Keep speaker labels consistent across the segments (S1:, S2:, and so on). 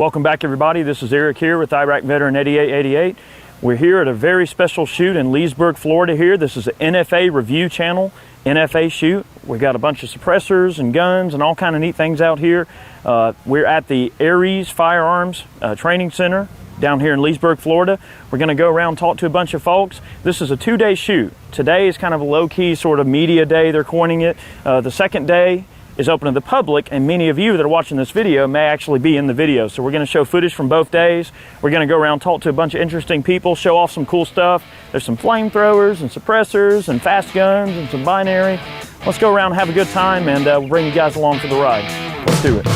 S1: Welcome back, everybody. This is Eric here with Iraq Veteran 8888. We're here at a very special shoot in Leesburg, Florida here. This is the NFA Review Channel, NFA shoot. We got a bunch of suppressors and guns and all kind of neat things out here. We're at the Ares Firearms Training Center down here in Leesburg, Florida. We're going to go around and talk to a bunch of folks. This is a 2-day shoot. Today is kind of a low-key sort of media day, they're coining it. The second day is open to the public, and many of you that are watching this video may actually be in the video. So we're going to show footage from both days. We're going to go around, talk to a bunch of interesting people, show off some cool stuff. There's some flamethrowers and suppressors and fast guns and some binary. Let's go around and have a good time, and we'll bring you guys along for the ride. Let's do it.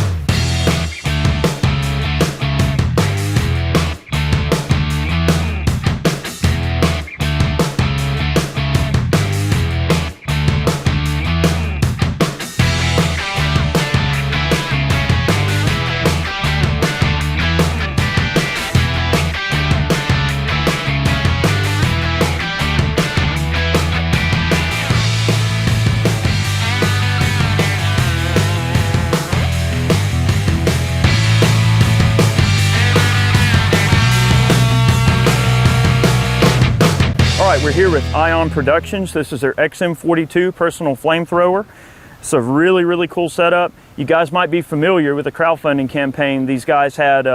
S1: We're here with Ion Productions. This is their XM42 personal flamethrower. It's a really, really cool setup. You guys might be familiar with the crowdfunding campaign these guys had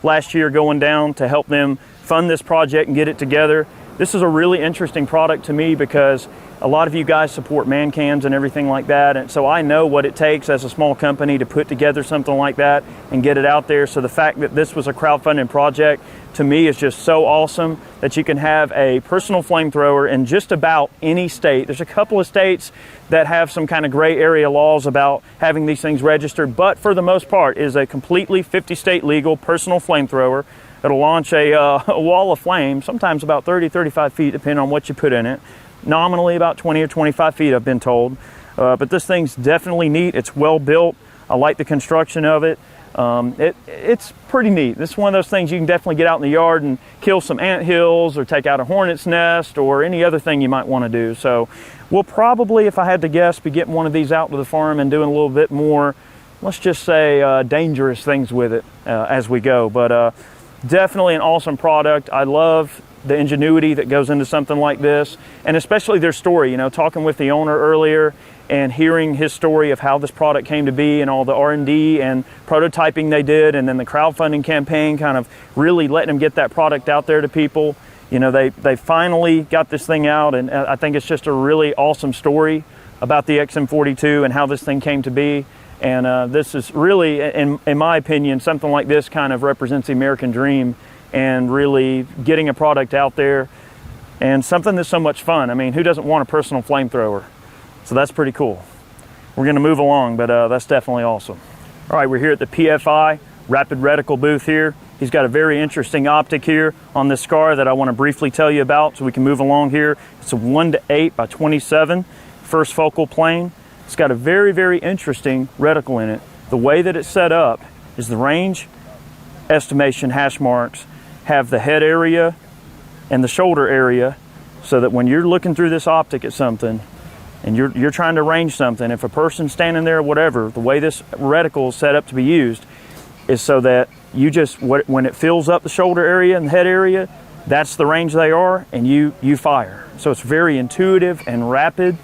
S1: last year going down to help them fund this project and get it together. This is a really interesting product to me because a lot of you guys support man cams and everything like that, and so I know what it takes as a small company to put together something like that and get it out there. So the fact that this was a crowdfunding project to me is just so awesome, that you can have a personal flamethrower in just about any state. There's a couple of states that have some kind of gray area laws about having these things registered, but for the most part, it is a completely 50-state legal personal flamethrower. It'll launch a wall of flame, sometimes about 30, 35 feet, depending on what you put in it. Nominally about 20 or 25 feet, I've been told. But this thing's definitely neat. It's well built. I like the construction of it. It's pretty neat. This is one of those things you can definitely get out in the yard and kill some anthills or take out a hornet's nest or any other thing you might want to do. So we'll probably, if I had to guess, be getting one of these out to the farm and doing a little bit more, let's just say, dangerous things with it as we go. But definitely an awesome product. I love the ingenuity that goes into something like this, and especially their story. You know, talking with the owner earlier and hearing his story of how this product came to be and all the R&D and prototyping they did, and then the crowdfunding campaign kind of really letting them get that product out there to people. You know, they finally got this thing out, and I think it's just a really awesome story about the XM42 and how this thing came to be. And this is really, in my opinion, something like this kind of represents the American dream and really getting a product out there and something that's so much fun. I mean, who doesn't want a personal flamethrower? So that's pretty cool. We're going to move along, but that's definitely awesome. All right, we're here at the PFI Rapid Reticle booth here. He's got a very interesting optic here on this SCAR that I want to briefly tell you about so we can move along here. It's a 1:8 by 27 first focal plane. It's got a very, very interesting reticle in it. The way that it's set up is the range estimation hash marks have the head area and the shoulder area, so that when you're looking through this optic at something and you're trying to range something, if a person's standing there or whatever, the way this reticle is set up to be used is so that you just, when it fills up the shoulder area and the head area, that's the range they are, and you fire. So it's very intuitive and rapid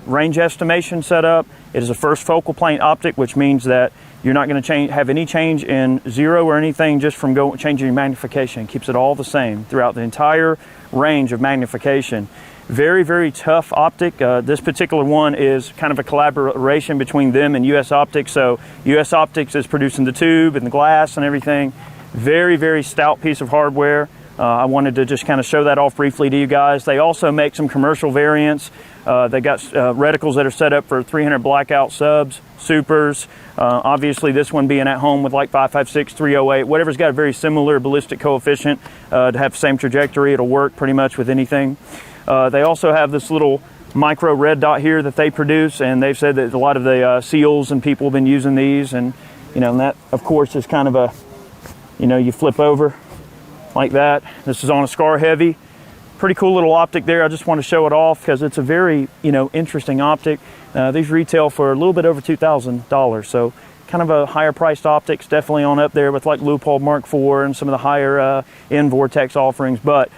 S1: range estimation setup. It is a first focal plane optic, which means that you're not going to have any change in zero or anything just from changing your magnification. It keeps it all the same throughout the entire range of magnification. Very, very tough optic. This particular one is kind of a collaboration between them and US Optics. So US Optics is producing the tube and the glass and everything. Very, very stout piece of hardware. I wanted to just kind of show that off briefly to you guys. They also make some commercial variants. They got reticles that are set up for 300 blackout subs, supers. Obviously this one being at home with like 5.56, 308, whatever's got a very similar ballistic coefficient to have the same trajectory. It'll work pretty much with anything. They also have this little micro red dot here that they produce, and they've said that a lot of the SEALs and people have been using these, and you know, and that of course is kind of a, you know, you flip over like that. This is on a SCAR heavy. Pretty cool little optic there. I just want to show it off because it's a very, you know, interesting optic. These retail for a little bit over $2,000, so kind of a higher priced optics, definitely on up there with like Leupold Mark IV and some of the higher end Vortex offerings. But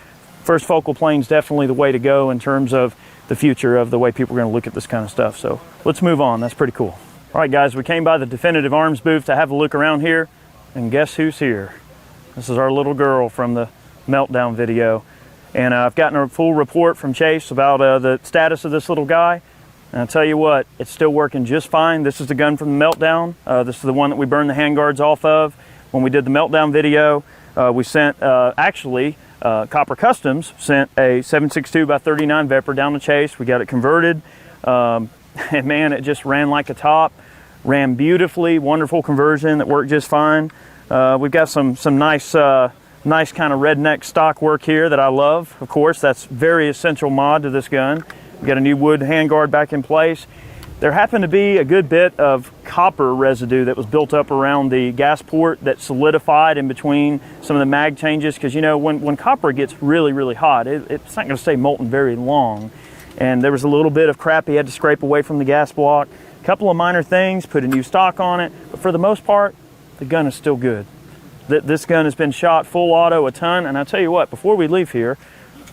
S1: first focal plane is definitely the way to go in terms of the future of the way people are going to look at this kind of stuff. So let's move on. That's pretty cool. All right, guys, we came by the Definitive Arms booth to have a look around here, and guess who's here? This is our little girl from the meltdown video. And I've gotten a full report from Chase about the status of this little guy. And I'll tell you what, it's still working just fine. This is the gun from the meltdown. This is the one that we burned the handguards off of when we did the meltdown video. We sent, Copper Customs sent a 7.62 by 39 Vepr down to Chase. We got it converted, and man, it just ran like a top, ran beautifully, wonderful conversion that worked just fine. We've got some nice kind of redneck stock work here that I love. Of course, that's very essential mod to this gun. We got a new wood handguard back in place. There happened to be a good bit of copper residue that was built up around the gas port that solidified in between some of the mag changes, because you know when copper gets really hot, it's not going to stay molten very long. And there was a little bit of crap he had to scrape away from the gas block. A couple of minor things, put a new stock on it, but for the most part, the gun is still good. This gun has been shot full auto a ton, and I'll tell you what, before we leave here,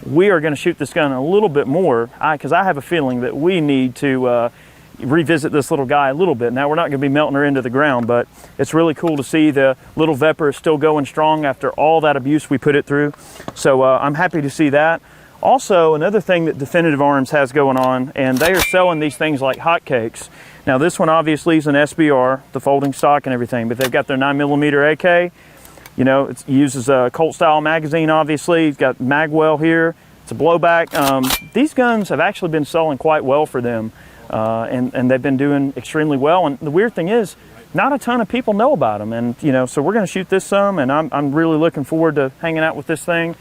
S1: we are going to shoot this gun a little bit more, because I have a feeling that we need to revisit this little guy a little bit. Now, we're not going to be melting her into the ground, but it's really cool to see the little Vepr is still going strong after all that abuse we put it through. So I'm happy to see that. Also, another thing that Definitive Arms has going on, and they are selling these things like hotcakes. Now, this one obviously is an SBR, the folding stock and everything, but they've got their 9mm AK. You know, it uses a Colt style magazine, obviously. It's got magwell here. It's a blowback. These guns have actually been selling quite well for them, and they've been doing extremely well. And the weird thing is, not a ton of people know about them. And, you know, so we're going to shoot this some, and I'm really looking forward to hanging out with this thing.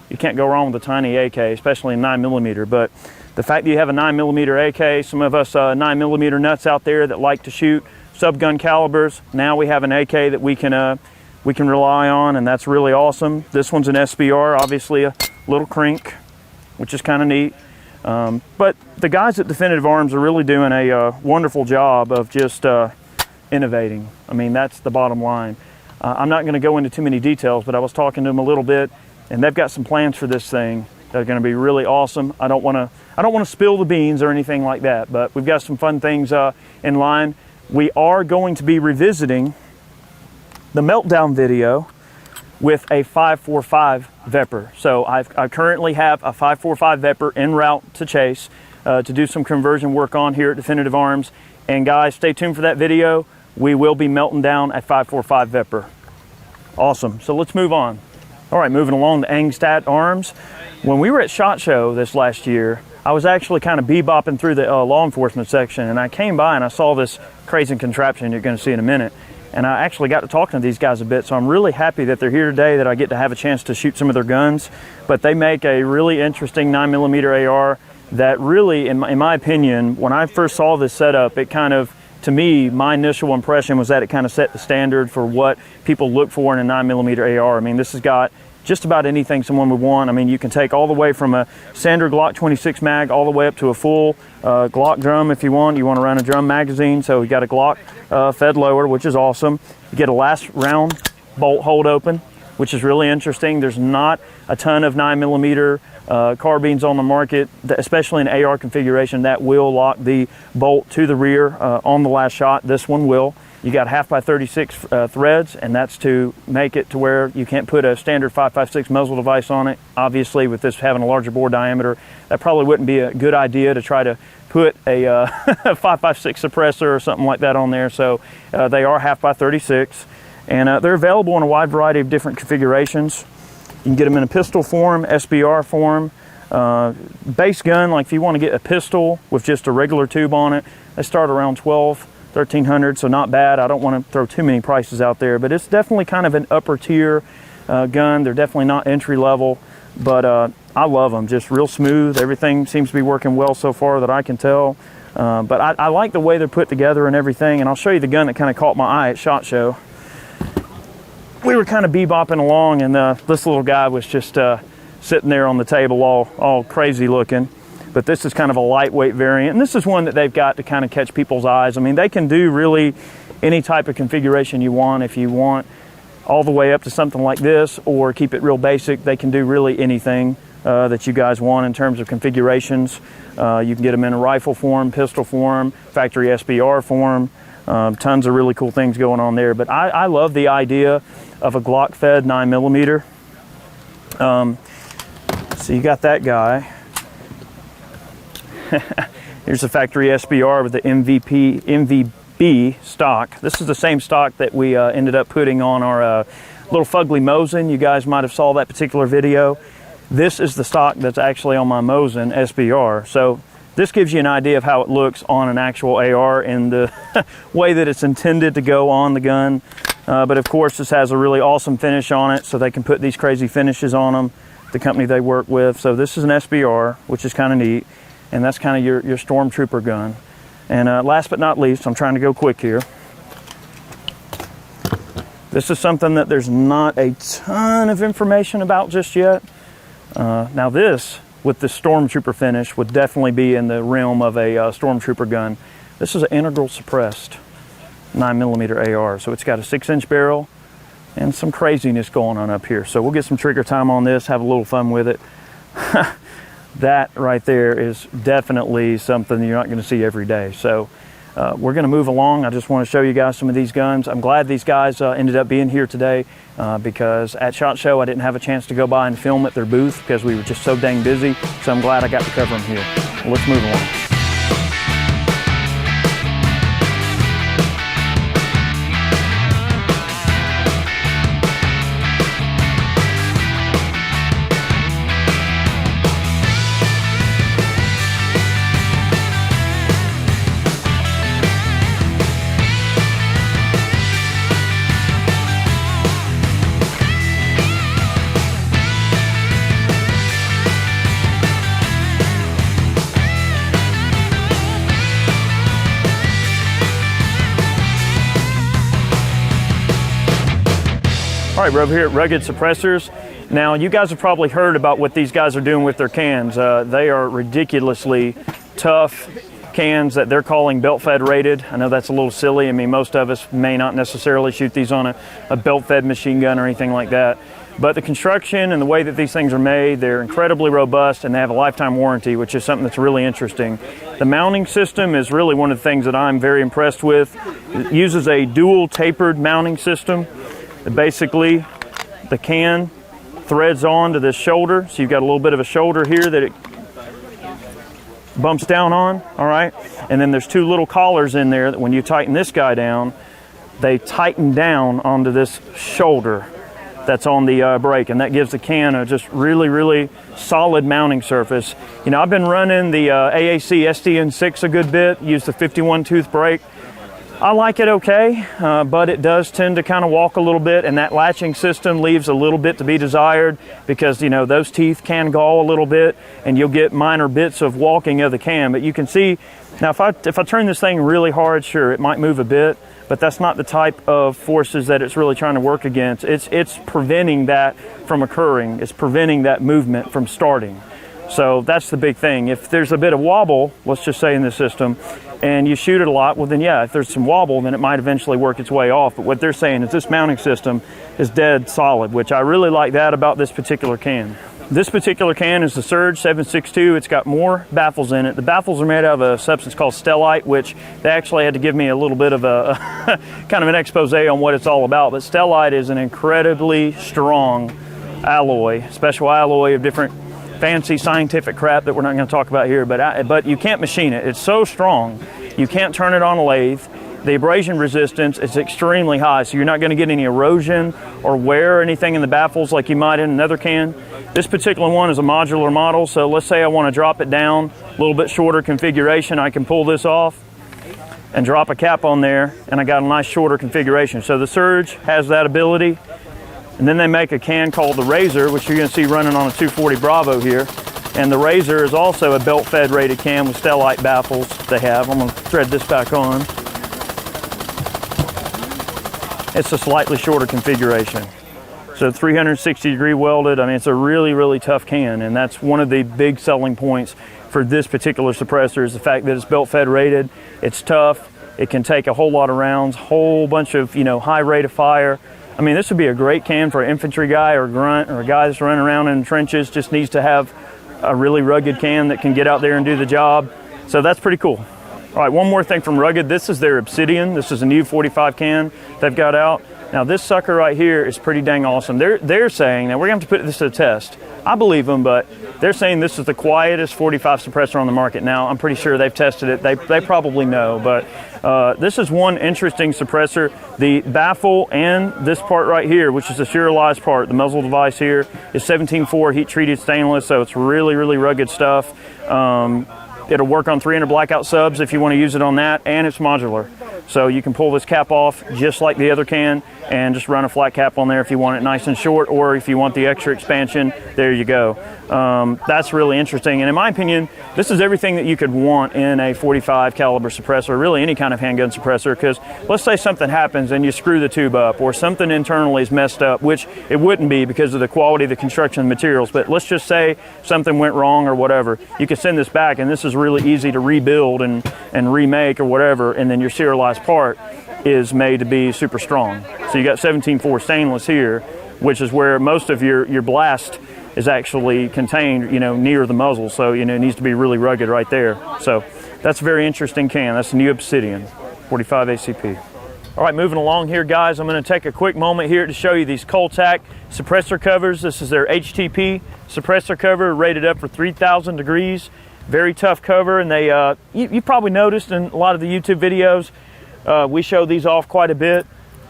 S1: You can't go wrong with a tiny AK, especially in 9mm. But the fact that you have a 9mm AK, some of us 9mm nuts out there that like to shoot sub-gun calibers, now we have an AK that we can rely on, and that's really awesome. This one's an SBR, obviously a little crink, which is kind of neat. But the guys at Definitive Arms are really doing a wonderful job of just innovating. I mean, that's the bottom line. I'm not going to go into too many details, but I was talking to them a little bit, and they've got some plans for this thing that are going to be really awesome. I don't want to spill the beans or anything like that, but we've got some fun things in line. We are going to be revisiting the meltdown video with a 5.45 Vepr. So I currently have a 5.45 Vepr en route to Chase to do some conversion work on here at Definitive Arms. And guys, stay tuned for that video. We will be melting down a 5.45 Vepr. Awesome. So let's move on. All right, moving along to Angstadt Arms. When we were at SHOT Show this last year, I was actually kind of bebopping through the law enforcement section, and I came by and I saw this crazy contraption you're going to see in a minute. And I actually got to talking to these guys a bit, so I'm really happy that they're here today, that I get to have a chance to shoot some of their guns. But they make a really interesting 9mm AR that really, in my opinion, when I first saw this setup, it kind of, to me, my initial impression was that it kind of set the standard for what people look for in a 9mm AR. I mean, this has got just about anything someone would want. I mean, you can take all the way from a standard Glock 26 mag all the way up to a full Glock drum if you want. You want to run a drum magazine, so you got a Glock fed lower, which is awesome. You get a last round bolt hold open, which is really interesting. There's not a ton of 9mm carbines on the market, especially in AR configuration, that will lock the bolt to the rear on the last shot. This one will. You got 1/2x36 threads, and that's to make it to where you can't put a standard 5.56 muzzle device on it. Obviously, with this having a larger bore diameter, that probably wouldn't be a good idea to try to put a 5.56 suppressor or something like that on there. So they are 1/2x36, and they're available in a wide variety of different configurations. You can get them in a pistol form, SBR form, base gun. Like if you want to get a pistol with just a regular tube on it, they start around $1,200, so not bad. I don't want to throw too many prices out there, but it's definitely kind of an upper tier gun. They're definitely not entry level, but I love them. Just real smooth. Everything seems to be working well so far that I can tell. But I like the way they're put together and everything, and I'll show you the gun that kind of caught my eye at SHOT Show. We were kind of bebopping along, and this little guy was just sitting there on the table all crazy looking. but this is kind of a lightweight variant. And this is one that they've got to kind of catch people's eyes. I mean, they can do really any type of configuration you want. If you want all the way up to something like this, or keep it real basic, they can do really anything that you guys want in terms of configurations. You can get them in a rifle form, pistol form, factory SBR form. Tons of really cool things going on there. But I love the idea of a Glock fed 9mm. So you got that guy. Here's the factory SBR with the MVB stock. This is the same stock that we ended up putting on our little Fugly Mosin. You guys might have saw that particular video. This is the stock that's actually on my Mosin SBR. So this gives you an idea of how it looks on an actual AR and the way that it's intended to go on the gun. But of course, this has a really awesome finish on it, so they can put these crazy finishes on them, the company they work with. So this is an SBR, which is kind of neat, and that's kind of your Stormtrooper gun. And last but not least, I'm trying to go quick here. This is something that there's not a ton of information about just yet. Now this, with the Stormtrooper finish, would definitely be in the realm of a Stormtrooper gun. This is an integral suppressed 9mm AR. So it's got a 6-inch barrel and some craziness going on up here. So we'll get some trigger time on this, have a little fun with it. That right there is definitely something you're not going to see every day. So we're going to move along. I just want to show you guys some of these guns. I'm glad these guys ended up being here today because at SHOT Show I didn't have a chance to go by and film at their booth because we were just so dang busy. So I'm glad I got to cover them here. Well, let's move along. All right, we're over here at Rugged Suppressors. Now, you guys have probably heard about what these guys are doing with their cans. They are ridiculously tough cans that they're calling belt-fed rated. I know that's a little silly. I mean, most of us may not necessarily shoot these on a belt-fed machine gun or anything like that. But the construction and the way that these things are made, they're incredibly robust and they have a lifetime warranty, which is something that's really interesting. The mounting system is really one of the things that I'm very impressed with. It uses a dual tapered mounting system. Basically, the can threads on to this shoulder, so you've got a little bit of a shoulder here that it bumps down on, all right? And then there's two little collars in there that when you tighten this guy down, they tighten down onto this shoulder that's on the brake, and that gives the can a just really, really solid mounting surface. You know, I've been running the AAC SDN6 a good bit, use the 51 tooth brake. I like it okay, but it does tend to kind of walk a little bit, and that latching system leaves a little bit to be desired because, you know, those teeth can gall a little bit and you'll get minor bits of walking of the can. But you can see, now if I turn this thing really hard, sure, it might move a bit, but that's not the type of forces that it's really trying to work against. It's preventing that from occurring. It's preventing that movement from starting. So that's the big thing. If there's a bit of wobble, let's just say in the system, and you shoot it a lot, well then yeah, if there's some wobble, then it might eventually work its way off. But what they're saying is this mounting system is dead solid, which I really like that about this particular can. This particular can is the Surge 762. It's got more baffles in it. The baffles are made out of a substance called stellite, which they actually had to give me a little bit of a kind of an expose on what it's all about. But stellite is an incredibly strong alloy, special alloy of different fancy scientific crap that we're not going to talk about here, but you can't machine it. It's so strong, you can't turn it on a lathe. The abrasion resistance is extremely high, so you're not going to get any erosion or wear or anything in the baffles like you might in another can. This particular one is a modular model, so let's say I want to drop it down a little bit shorter configuration. I can pull this off and drop a cap on there, and I got a nice shorter configuration. So the Surge has that ability. And then they make a can called the Razor, which you're going to see running on a 240 Bravo here. And the Razor is also a belt-fed rated can with stellite baffles they have. I'm going to thread this back on. It's a slightly shorter configuration. So 360 degree welded. I mean, it's a really, really tough can, and that's one of the big selling points for this particular suppressor is the fact that it's belt fed rated, it's tough, it can take a whole lot of rounds, whole bunch of, you know, high rate of fire. I mean, this would be a great can for an infantry guy or grunt or a guy that's running around in the trenches, just needs to have a really rugged can that can get out there and do the job. So that's pretty cool. All right, one more thing from Rugged. This is their Obsidian. This is a new 45 can they've got out. Now this sucker right here is pretty dang awesome. They're saying, now we're gonna have to put this to the test. I believe them, but they're saying this is the quietest 45 suppressor on the market. Now I'm pretty sure they've tested it. They probably know, but this is one interesting suppressor. The baffle and this part right here, which is the serialized part, the muzzle device here, is 17.4 heat treated stainless, so it's really, really rugged stuff. It'll work on 300 blackout subs if you want to use it on that, and it's modular. So you can pull this cap off just like the other can and just run a flat cap on there if you want it nice and short, or if you want the extra expansion, there you go. That's really interesting, and in my opinion, this is everything that you could want in a 45 caliber suppressor, really any kind of handgun suppressor, because let's say something happens and you screw the tube up, or something internally is messed up, which it wouldn't be because of the quality of the construction materials, but let's just say something went wrong or whatever. You can send this back, and this is really easy to rebuild and remake or whatever, and then your serialized part is made to be super strong. So you got 17.4 stainless here, which is where most of your blast is actually contained, you know, near the muzzle. So, you know, it needs to be really rugged right there. So that's a very interesting can. That's the new Obsidian 45 ACP. All right, moving along here, guys, I'm going to take a quick moment here to show you these Coltac suppressor covers. This is their HTP suppressor cover, rated up for 3,000 degrees. Very tough cover, and they you probably noticed in a lot of the YouTube videos, we show these off quite a bit.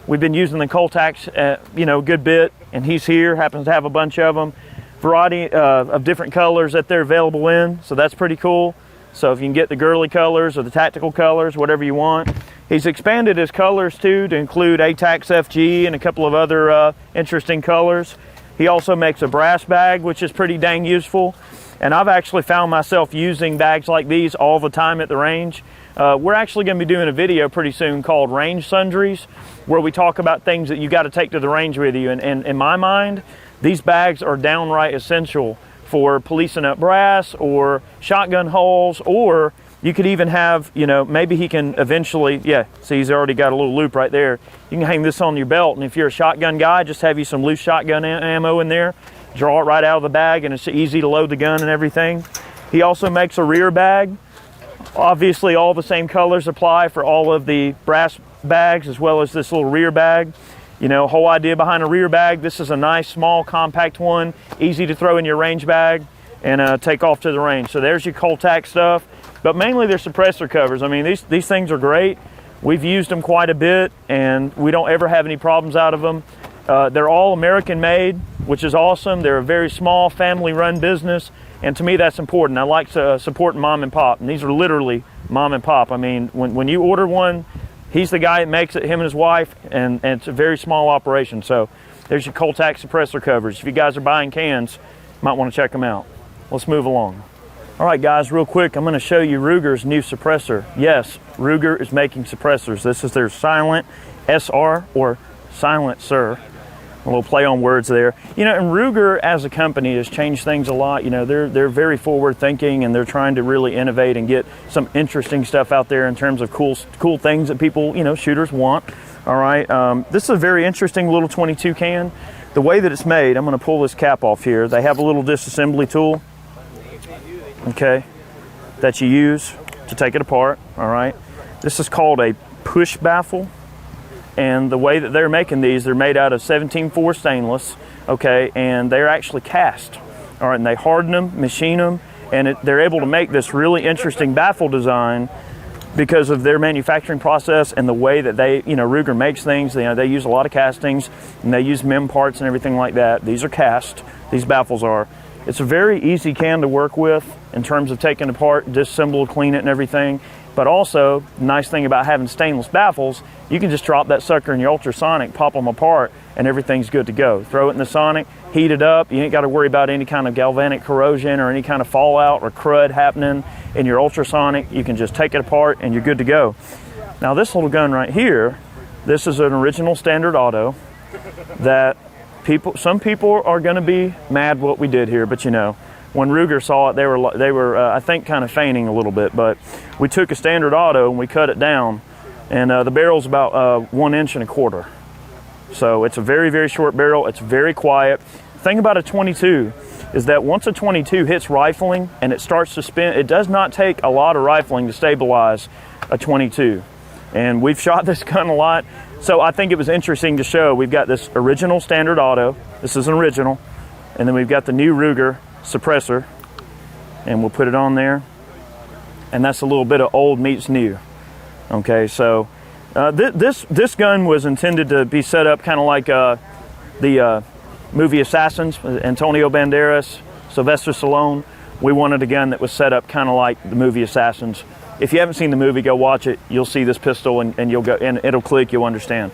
S1: We've been using the Coltacs, you know, a good bit, and he's here, happens to have a bunch of them. Variety of different colors that they're available in, so that's pretty cool. So if you can get the girly colors or the tactical colors, whatever you want. He's expanded his colors too to include ATAX FG and a couple of other interesting colors. He also makes a brass bag, which is pretty dang useful. And I've actually found myself using bags like these all the time at the range. We're actually going to be doing a video pretty soon called Range Sundries, where we talk about things that you got to take to the range with you. And in my mind, these bags are downright essential for policing up brass or shotgun holes, or you could even have, you know, maybe he can eventually, yeah, see, he's already got a little loop right there. You can hang this on your belt, and if you're a shotgun guy, just have you some loose shotgun ammo in there. Draw it right out of the bag, and it's easy to load the gun and everything. He also makes a rear bag. Obviously, all the same colors apply for all of the brass bags as well as this little rear bag. You know, whole idea behind a rear bag, this is a nice, small, compact one, easy to throw in your range bag and take off to the range. So there's your Coltac stuff, but mainly they're suppressor covers. I mean, these things are great. We've used them quite a bit, and we don't ever have any problems out of them. They're all American made, which is awesome. They're a very small family run business, and to me that's important. I like to support mom and pop, and these are literally mom and pop. I mean, when you order one, he's the guy that makes it, him and his wife, and it's a very small operation. So there's your Coltac suppressor covers. If you guys are buying cans, you might want to check them out. Let's move along. All right, guys, real quick, I'm going to show you Ruger's new suppressor. Yes, Ruger is making suppressors. This is their Silent SR, or Silent Sir. A little play on words there. You know, and Ruger as a company has changed things a lot. You know, they're very forward thinking, and they're trying to really innovate and get some interesting stuff out there in terms of cool things that people, you know, shooters want. All right, this is a very interesting little 22 can. The way that it's made, I'm going to pull this cap off here. They have a little disassembly tool, okay, that you use to take it apart. All right, this is called a push baffle. And the way that they're making these, they're made out of 17.4 stainless, okay, and they're actually cast. All right, and they harden them, machine them, and they're able to make this really interesting baffle design because of their manufacturing process and the way that they, you know, Ruger makes things. You know, they use a lot of castings, and they use mem parts and everything like that. These are cast, these baffles are. It's a very easy can to work with in terms of taking apart, disassemble, clean it and everything. But also, the nice thing about having stainless baffles, you can just drop that sucker in your ultrasonic, pop them apart, and everything's good to go. Throw it in the sonic, heat it up. You ain't got to worry about any kind of galvanic corrosion or any kind of fallout or crud happening in your ultrasonic. You can just take it apart and you're good to go. Now this little gun right here, this is an original standard auto that some people are going to be mad what we did here, but you know, when Ruger saw it, they were I think kind of fainting a little bit. But we took a standard auto and we cut it down, and the barrel's about 1 1/4 inches. So it's a very, very short barrel. It's very quiet. The thing about a 22 is that once a 22 hits rifling and it starts to spin, it does not take a lot of rifling to stabilize a 22. And we've shot this gun a lot, so I think it was interesting to show. We've got this original standard auto. This is an original. And then we've got the new Ruger suppressor, and we'll put it on there. And that's a little bit of old meets new. Okay, so this gun was intended to be set up kind of like the movie Assassins, Antonio Banderas, Sylvester Stallone. We wanted a gun that was set up kind of like the movie Assassins. If you haven't seen the movie, go watch it. You'll see this pistol, and you'll go, and it'll click. You'll understand.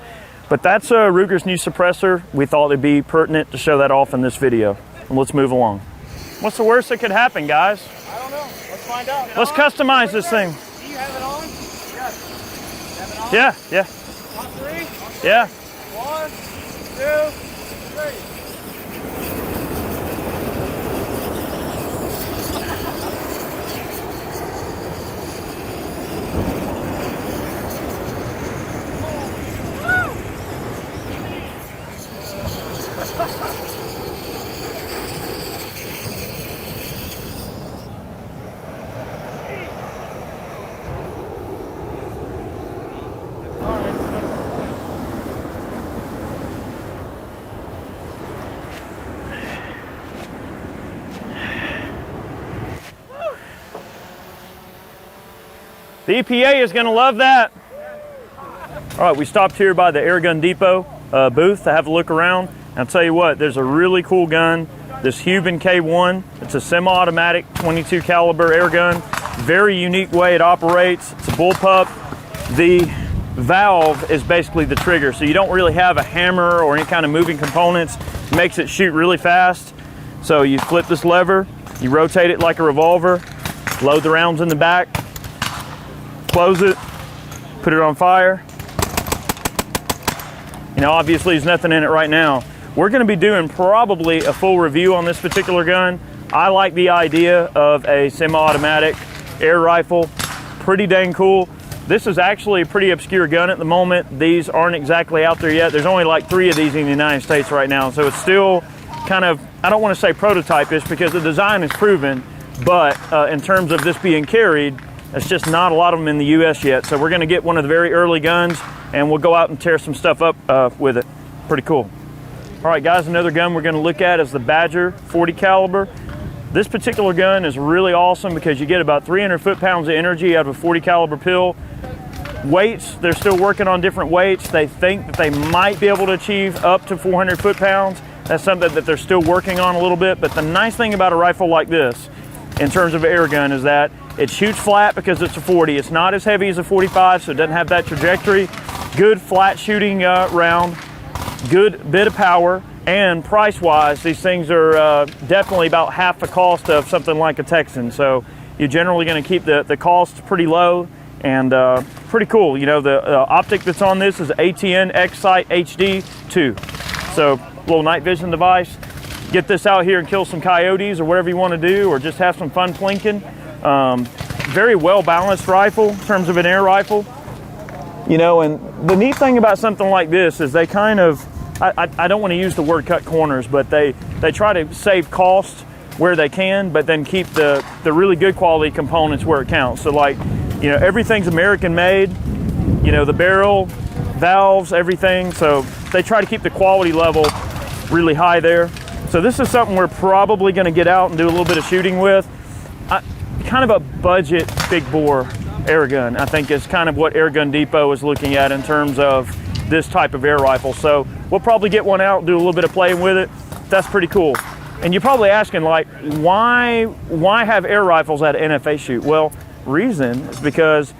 S1: But that's Ruger's new suppressor. We thought it'd be pertinent to show that off in this video. And let's move along. What's the worst that could happen, guys?
S2: I don't know. Let's find out.
S1: Let's customize this thing.
S2: Do you have it on? Yes. Have it on?
S1: Yeah, yeah.
S2: On three?
S1: Yeah.
S2: 1, 2, 3.
S1: The EPA is going to love that. All right, we stopped here by the Airgun Depot booth to have a look around. And I'll tell you what, there's a really cool gun, this Huben K1. It's a semi-automatic 22 caliber air gun. Very unique way it operates. It's a bullpup. The valve is basically the trigger, so you don't really have a hammer or any kind of moving components. It makes it shoot really fast. So you flip this lever, you rotate it like a revolver, load the rounds in the back, close it, put it on fire. You know, obviously there's nothing in it right now. We're gonna be doing probably a full review on this particular gun. I like the idea of a semi-automatic air rifle. Pretty dang cool. This is actually a pretty obscure gun at the moment. These aren't exactly out there yet. There's only like 3 of these in the United States right now. So it's still kind of, I don't wanna say prototype-ish because the design is proven, but in terms of this being carried, it's just not a lot of them in the US yet. So we're gonna get one of the very early guns and we'll go out and tear some stuff up with it. Pretty cool. All right guys, another gun we're gonna look at is the Badger 40 caliber. This particular gun is really awesome because you get about 300 foot-pounds of energy out of a 40 caliber pill. Weights, they're still working on different weights. They think that they might be able to achieve up to 400 foot-pounds. That's something that they're still working on a little bit. But the nice thing about a rifle like this, in terms of an air gun, is that it shoots flat because it's a 40. It's not as heavy as a 45, so it doesn't have that trajectory. Good flat shooting round, good bit of power, and price-wise, these things are definitely about half the cost of something like a Texan. So you're generally going to keep the cost pretty low and pretty cool. You know, the optic that's on this is ATN X-Sight HD 2. So little night vision device. Get this out here and kill some coyotes or whatever you want to do, or just have some fun plinking. Very well balanced rifle in terms of an air rifle. You know, and the neat thing about something like this is they kind of, I don't want to use the word cut corners, but they try to save cost where they can, but then keep the really good quality components where it counts. So like, you know, everything's American made, you know, the barrel, valves, everything. So they try to keep the quality level really high there. So this is something we're probably going to get out and do a little bit of shooting with. Kind of a budget big bore air gun, I think, is kind of what Airgun Depot is looking at in terms of this type of air rifle. So we'll probably get one out, do a little bit of playing with it. That's pretty cool. And you're probably asking, like, why have air rifles at an NFA shoot? Well, reason is because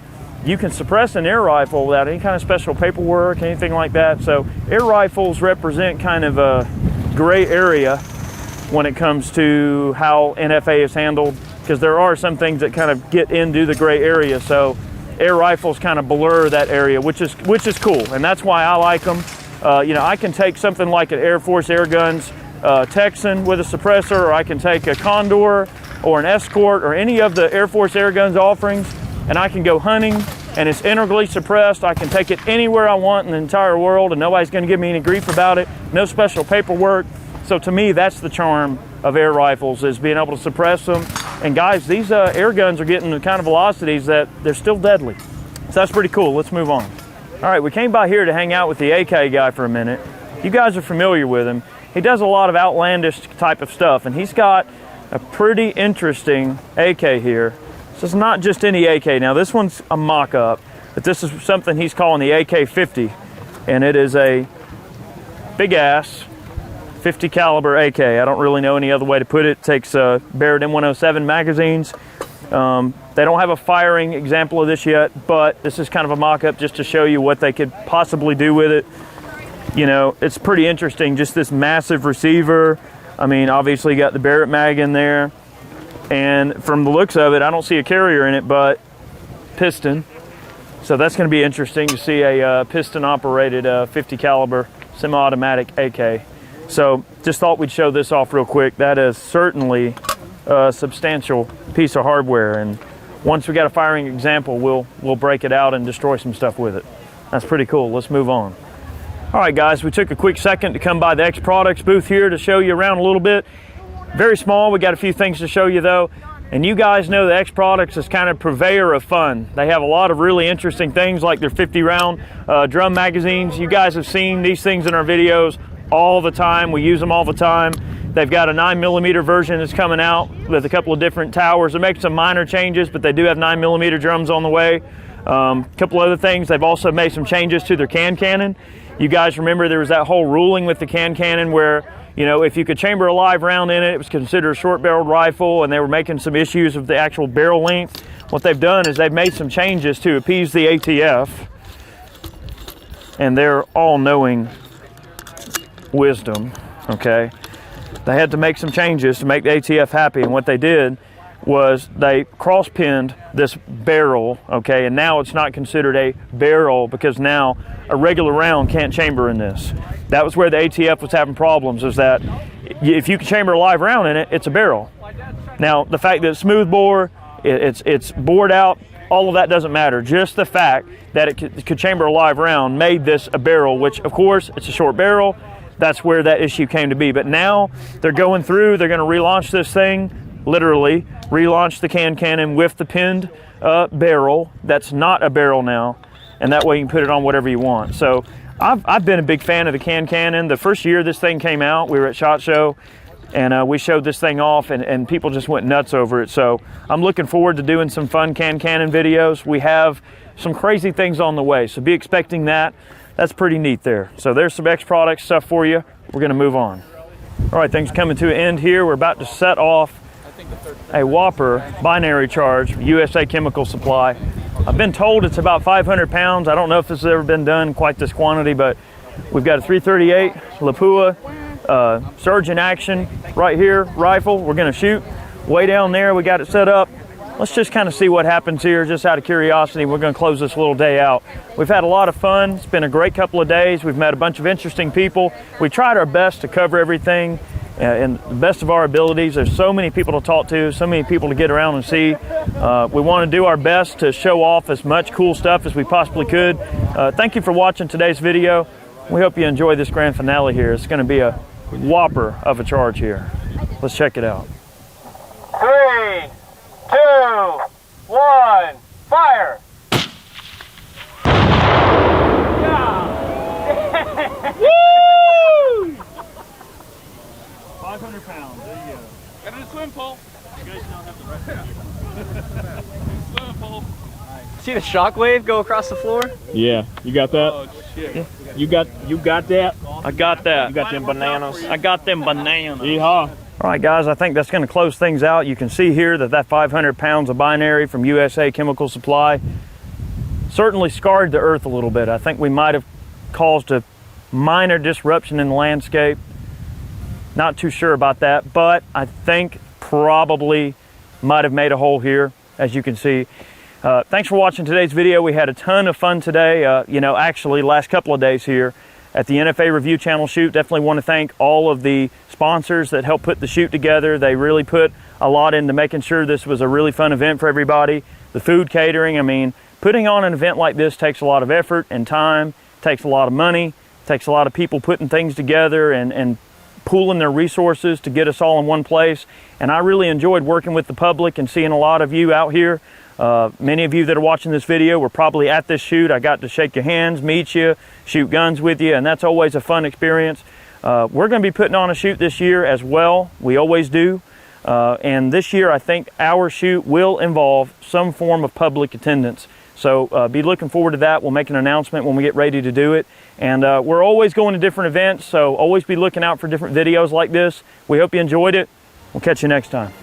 S1: you can suppress an air rifle without any kind of special paperwork, anything like that. So air rifles represent kind of a gray area when it comes to how NFA is handled, because there are some things that kind of get into the gray area. So air rifles kind of blur that area, which is cool, and that's why I like them. You know, I can take something like an Air Force air guns Texan with a suppressor, or I can take a Condor or an Escort or any of the Air Force Air Guns offerings, and I can go hunting, and it's integrally suppressed. I can take it anywhere I want in the entire world, and nobody's going to give me any grief about it. No special paperwork. So to me, that's the charm of air rifles, is being able to suppress them. And guys, these air guns are getting the kind of velocities that they're still deadly. So that's pretty cool. Let's move on. All right, we came by here to hang out with the AK guy for a minute. You guys are familiar with him. He does a lot of outlandish type of stuff, and he's got a pretty interesting AK here. This is not just any AK. Now, this one's a mock-up, but this is something he's calling the AK-50, and it is a big-ass 50 caliber AK. I don't really know any other way to put it. It takes Barrett M107 magazines. They don't have a firing example of this yet, but this is kind of a mock-up just to show you what they could possibly do with it. You know, it's pretty interesting, just this massive receiver. I mean, obviously you got the Barrett mag in there, and from the looks of it, I don't see a carrier in it, but piston. So that's going to be interesting to see a piston-operated 50 caliber semi-automatic AK. So just thought we'd show this off real quick. That is certainly a substantial piece of hardware, and once we got a firing example, we'll break it out and destroy some stuff with it. That's pretty cool. Let's move on. All right, guys, we took a quick second to come by the X Products booth here to show you around a little bit. Very small. We got a few things to show you though, and you guys know the X Products is kind of purveyor of fun. They have a lot of really interesting things like their 50 round drum magazines. You guys have seen these things in our videos all the time. We use them all the time. They've got a 9mm version that's coming out with a couple of different towers. They're making some minor changes, but they do have 9mm drums on the way. A couple other things, they've also made some changes to their can cannon. You guys remember there was that whole ruling with the can cannon where, you know, if you could chamber a live round in it, it was considered a short-barreled rifle, and they were making some issues of the actual barrel length. What they've done is they've made some changes to appease the ATF and their all-knowing wisdom, okay? They had to make some changes to make the ATF happy, and what they did was they cross-pinned this barrel, okay, and now it's not considered a barrel because now a regular round can't chamber in this. That was where the ATF was having problems, is that if you can chamber a live round in it, it's a barrel. Now, the fact that it's smooth bore, it's bored out, all of that doesn't matter. Just the fact that it could chamber a live round made this a barrel, which, of course, it's a short barrel. That's where that issue came to be. But now they're going through, they're going to relaunch this thing, literally relaunch the can cannon with the pinned barrel. That's not a barrel now, and that way you can put it on whatever you want. So I've been a big fan of the can cannon. The first year this thing came out, we were at SHOT Show, and we showed this thing off, and people just went nuts over it. So I'm looking forward to doing some fun can cannon videos. We have some crazy things on the way, so be expecting that. That's pretty neat there. So there's some X Products stuff for you. We're going to move on. All right, things coming to an end here. We're about to set off a Whopper binary charge, USA Chemical Supply. I've been told it's about 500 pounds. I don't know if this has ever been done quite this quantity, but we've got a 338 Lapua surge in action right here rifle. We're going to shoot way down there. We got it set up. Let's just kind of see what happens here, just out of curiosity. We're going to close this little day out. We've had a lot of fun. It's been a great couple of days. We've met a bunch of interesting people. We tried our best to cover everything in the best of our abilities. There's so many people to talk to, so many people to get around and see. We want to do our best to show off as much cool stuff as we possibly could. Thank you for watching today's video. We hope you enjoy this grand finale here. It's going to be a whopper of a charge here. Let's check it out. 3, 2, 1, fire! Woo! 500 pounds, there you go.
S2: Got a swim pole.
S1: You guys don't have the rest.
S2: Swim pole.
S3: See the shockwave go across the floor?
S4: Yeah, you got that?
S2: Oh shit.
S1: Yeah.
S4: You got that?
S1: I got that.
S4: You got them bananas?
S1: I got them bananas.
S4: Yeehaw.
S1: All right, guys, I think that's going to close things out. You can see here that 500 pounds of binary from USA Chemical Supply certainly scarred the earth a little bit. I think we might have caused a minor disruption in the landscape. Not too sure about that, but I think probably might have made a hole here, as you can see. Thanks for watching today's video. We had a ton of fun today. You know, actually, last couple of days here. at the NFA Review Channel shoot. Definitely want to thank all of the sponsors that helped put the shoot together. They really put a lot into making sure this was a really fun event for everybody. The food catering, I mean, putting on an event like this takes a lot of effort and time, takes a lot of money, takes a lot of people putting things together and pooling their resources to get us all in one place. And I really enjoyed working with the public and seeing a lot of you out here. Many of you that are watching this video were probably at this shoot. I got to shake your hands, meet you, shoot guns with you, and that's always a fun experience. We're going to be putting on a shoot this year as well. We always do. And this year, I think our shoot will involve some form of public attendance. So be looking forward to that. We'll make an announcement when we get ready to do it. And we're always going to different events, so always be looking out for different videos like this. We hope you enjoyed it. We'll catch you next time.